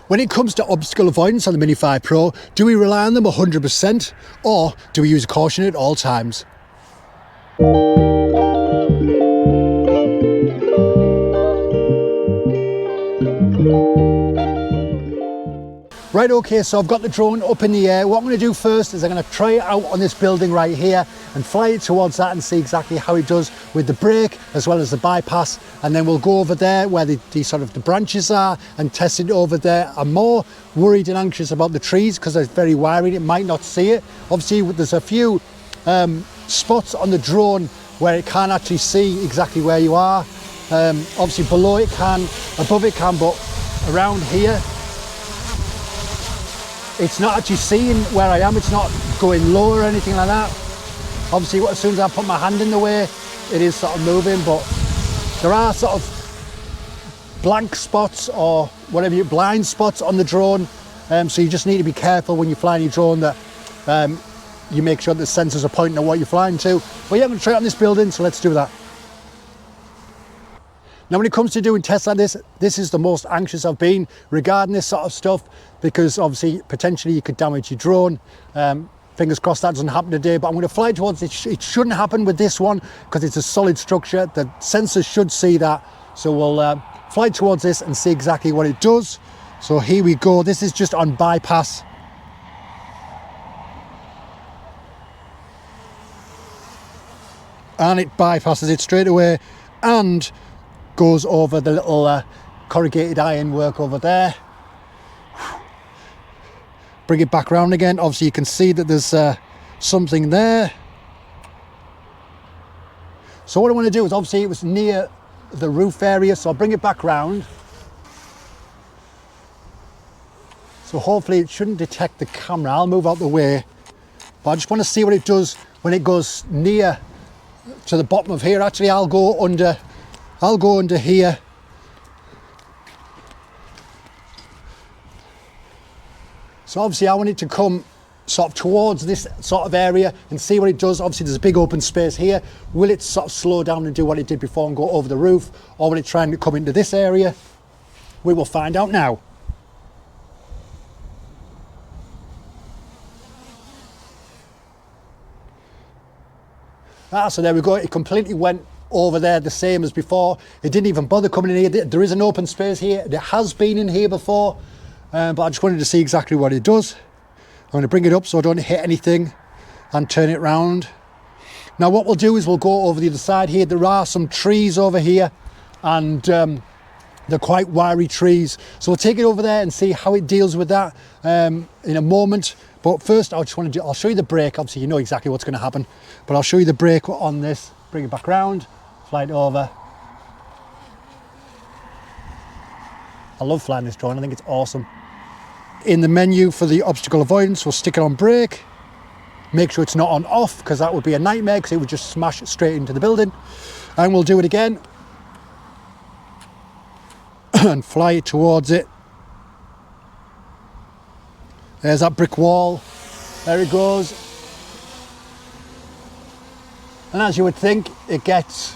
When it comes to obstacle avoidance on the Mini 5 Pro, do we rely on them 100% or do we use caution at all times? Right, okay, so I've got the drone up in the air. What I'm going to do first is I'm going to try it out on this building right here and fly it towards that and see exactly how it does with the brake as well as the bypass, and then we'll go over there where the branches are and test it over there. I'm more worried and anxious about the trees because they're very wiry, it might not see it. Obviously there's a few spots on the drone where it can't actually see exactly where you are. Obviously below it can, above it can, but around here it's not actually seeing where I am. It's not going low or anything like that. Obviously as soon as I put my hand in the way, it is sort of moving, but there are sort of blank spots or whatever, blind spots on the drone. So you just need to be careful when you're flying your drone that you make sure the sensors are pointing at what you're flying to. But yeah, I'm going to try it on this building, so let's do that. Now when it comes to doing tests like this is the most anxious I've been regarding this sort of stuff, because obviously potentially you could damage your drone. Fingers crossed that doesn't happen today, but I'm going to fly towards it. It shouldn't happen with this one because it's a solid structure. The sensors should see that. So we'll fly towards this and see exactly what it does. So here we go. This is just on bypass. And it bypasses it straight away and goes over the little corrugated iron work over there. Bring it back around again. Obviously you can see that there's something there. So what I want to do is, obviously it was near the roof area, so I'll bring it back round. So hopefully it shouldn't detect the camera. I'll move out the way, but I just want to see what it does when it goes near to the bottom of here. Actually I'll go under here. So obviously I want it to come sort of towards this sort of area and see what it does. Obviously there's a big open space here. Will it sort of slow down and do what it did before and go over the roof, or will it try and come into this area? We will find out now. So there we go, it completely went over there the same as before. It didn't even bother coming in here. There is an open space here. It has been in here before, but I just wanted to see exactly what it does. I'm going to bring it up so I don't hit anything and turn it round. Now what we'll do is we'll go over the other side here. There are some trees over here and they're quite wiry trees. So we'll take it over there and see how it deals with that in a moment. But first I'll show you the brake. Obviously you know exactly what's going to happen, but I'll show you the brake on this. Bring it back round, fly it over. I love flying this drone, I think it's awesome. In the menu for the obstacle avoidance, we'll stick it on brake. Make sure it's not on off, because that would be a nightmare, because it would just smash straight into the building. And we'll do it again. And fly it towards it. There's that brick wall. There it goes. And as you would think, it gets...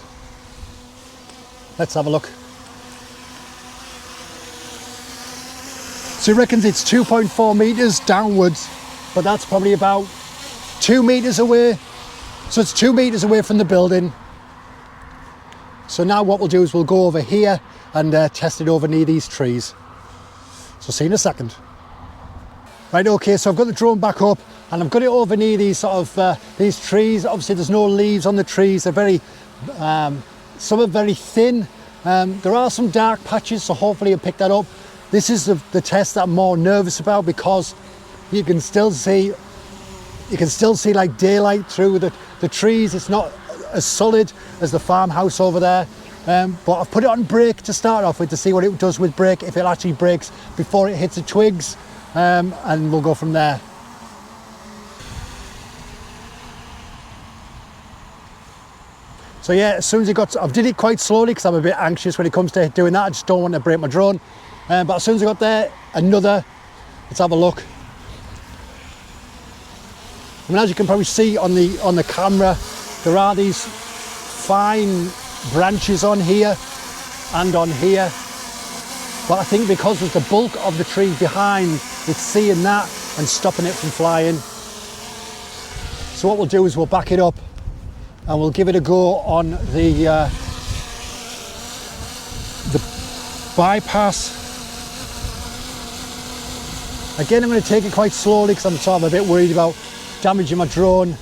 Let's have a look. So he reckons it's 2.4 meters downwards, but that's probably about 2 meters away. So it's 2 meters away from the building. So now what we'll do is we'll go over here and test it over near these trees. So see you in a second. Right, okay, so I've got the drone back up and I've got it over near these sort of these trees. Obviously there's no leaves on the trees. They're very, some are very thin. There are some dark patches, so hopefully you'll pick that up. This is the test that I'm more nervous about, because you can still see like daylight through the trees. It's not as solid as the farmhouse over there. But I've put it on brake to start off with to see what it does with brake, if it actually brakes before it hits the twigs. And we'll go from there. So yeah, as soon as I did it quite slowly because I'm a bit anxious when it comes to doing that. I just don't want to break my drone. But as soon as I got there, let's have a look. I mean, as you can probably see on the camera, there are these fine branches on here and on here. But I think because of the bulk of the tree behind, it's seeing that and stopping it from flying. So what we'll do is we'll back it up and we'll give it a go on the bypass. Again, I'm going to take it quite slowly because I'm sort of a bit worried about damaging my drone.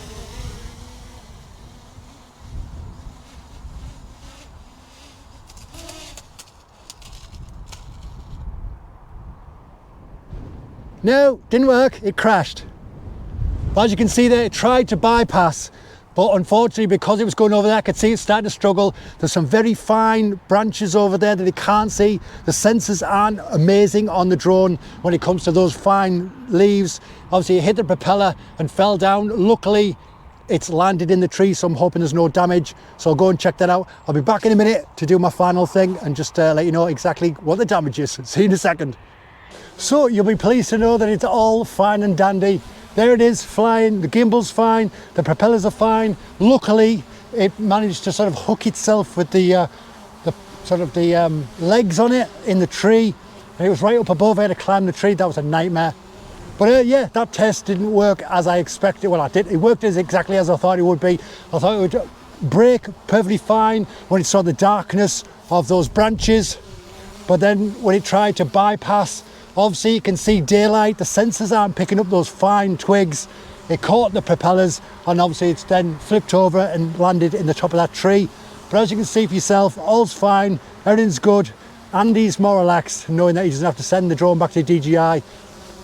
No, didn't work, it crashed. But as you can see there, it tried to bypass, but unfortunately because it was going over there, I could see it starting to struggle. There's some very fine branches over there that it can't see. The sensors aren't amazing on the drone when it comes to those fine leaves. Obviously it hit the propeller and fell down. Luckily, it's landed in the tree, so I'm hoping there's no damage. So I'll go and check that out. I'll be back in a minute to do my final thing and just let you know exactly what the damage is. See you in a second. So you'll be pleased to know that it's all fine and dandy. There it is, flying, the gimbal's fine, the propellers are fine. Luckily, it managed to sort of hook itself with the legs on it in the tree. And it was right up above. I had to climb the tree. That was a nightmare. But yeah, that test didn't work as I expected. Well, it worked exactly as I thought it would be. I thought it would brake perfectly fine when it saw the darkness of those branches. But then when it tried to bypass, obviously you can see daylight, the sensors aren't picking up those fine twigs. It caught the propellers and obviously it's then flipped over and landed in the top of that tree. But as you can see for yourself, all's fine, everything's good. Andy's more relaxed knowing that he doesn't have to send the drone back to DJI.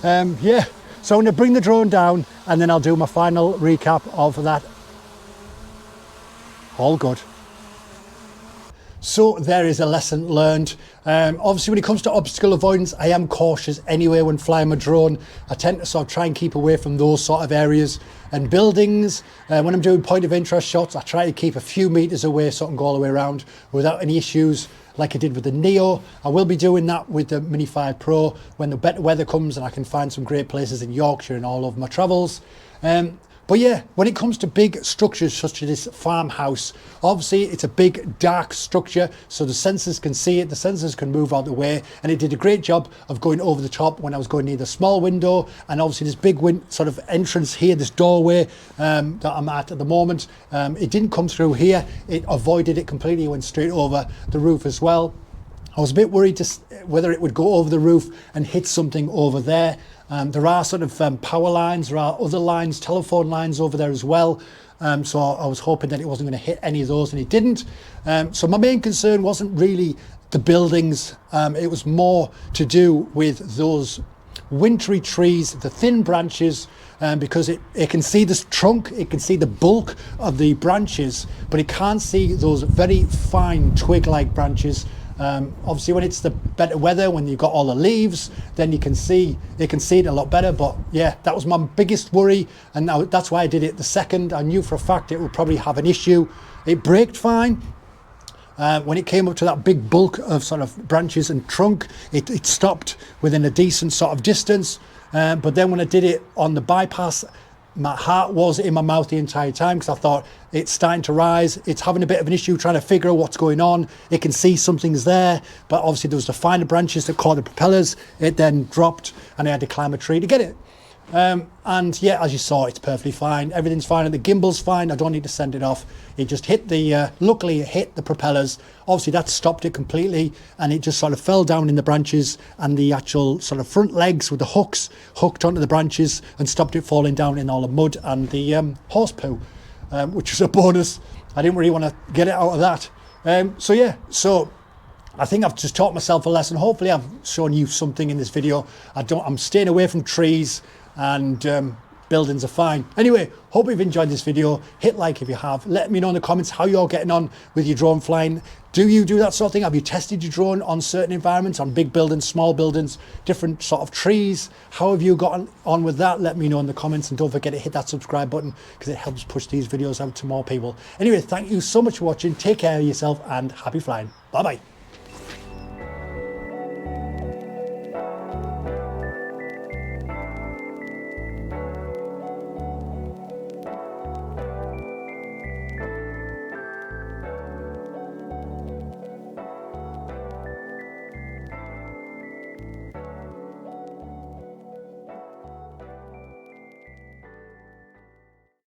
Yeah, so I'm going to bring the drone down and then I'll do my final recap of that. All good. So there is a lesson learned. Obviously when it comes to obstacle avoidance, I am cautious anyway when flying my drone. I tend to sort of try and keep away from those sort of areas and buildings. When I'm doing point of interest shots, I try to keep a few meters away so I can go all the way around without any issues like I did with the Neo. I will be doing that with the Mini 5 Pro when the better weather comes and I can find some great places in Yorkshire and all over my travels. But yeah, when it comes to big structures such as this farmhouse, obviously it's a big dark structure so the sensors can see it, the sensors can move out the way, and it did a great job of going over the top when I was going near the small window, and obviously this big sort of entrance here, this doorway that I'm at the moment, it didn't come through here, it avoided it completely, it went straight over the roof as well. I was a bit worried whether it would go over the roof and hit something over there. There are sort of power lines, there are other lines, telephone lines over there as well. So I was hoping that it wasn't going to hit any of those, and it didn't. So my main concern wasn't really the buildings. It was more to do with those wintry trees, the thin branches, because it can see this trunk, it can see the bulk of the branches, but it can't see those very fine twig-like branches. Obviously when it's the better weather, when you've got all the leaves, then you can see it a lot better. But yeah, that was my biggest worry, and now that's why I did it the second. I knew for a fact it would probably have an issue. It braked fine. When it came up to that big bulk of sort of branches and trunk, it stopped within a decent sort of distance. But then when I did it on the bypass, my heart was in my mouth the entire time because I thought it's starting to rise. It's having a bit of an issue trying to figure out what's going on. It can see something's there, but obviously there was the finer branches that caught the propellers. It then dropped and I had to climb a tree to get it. And yeah, as you saw, it's perfectly fine. Everything's fine. The gimbal's fine. I don't need to send it off. It just hit the, luckily it hit the propellers. Obviously that stopped it completely and it just sort of fell down in the branches, and the actual sort of front legs with the hooks hooked onto the branches and stopped it falling down in all the mud and the horse poo, which was a bonus. I didn't really want to get it out of that. So yeah, so I think I've just taught myself a lesson. Hopefully I've shown you something in this video. I'm staying away from trees, and buildings are fine. Anyway, hope you've enjoyed this video. Hit like if you have. Let me know in the comments how you're getting on with your drone flying. Do you do that sort of thing? Have you tested your drone on certain environments, on big buildings, small buildings, different sort of trees? How have you gotten on with that? Let me know in the comments, and don't forget to hit that subscribe button because it helps push these videos out to more people. Anyway, thank you so much for watching. Take care of yourself and happy flying. Bye bye.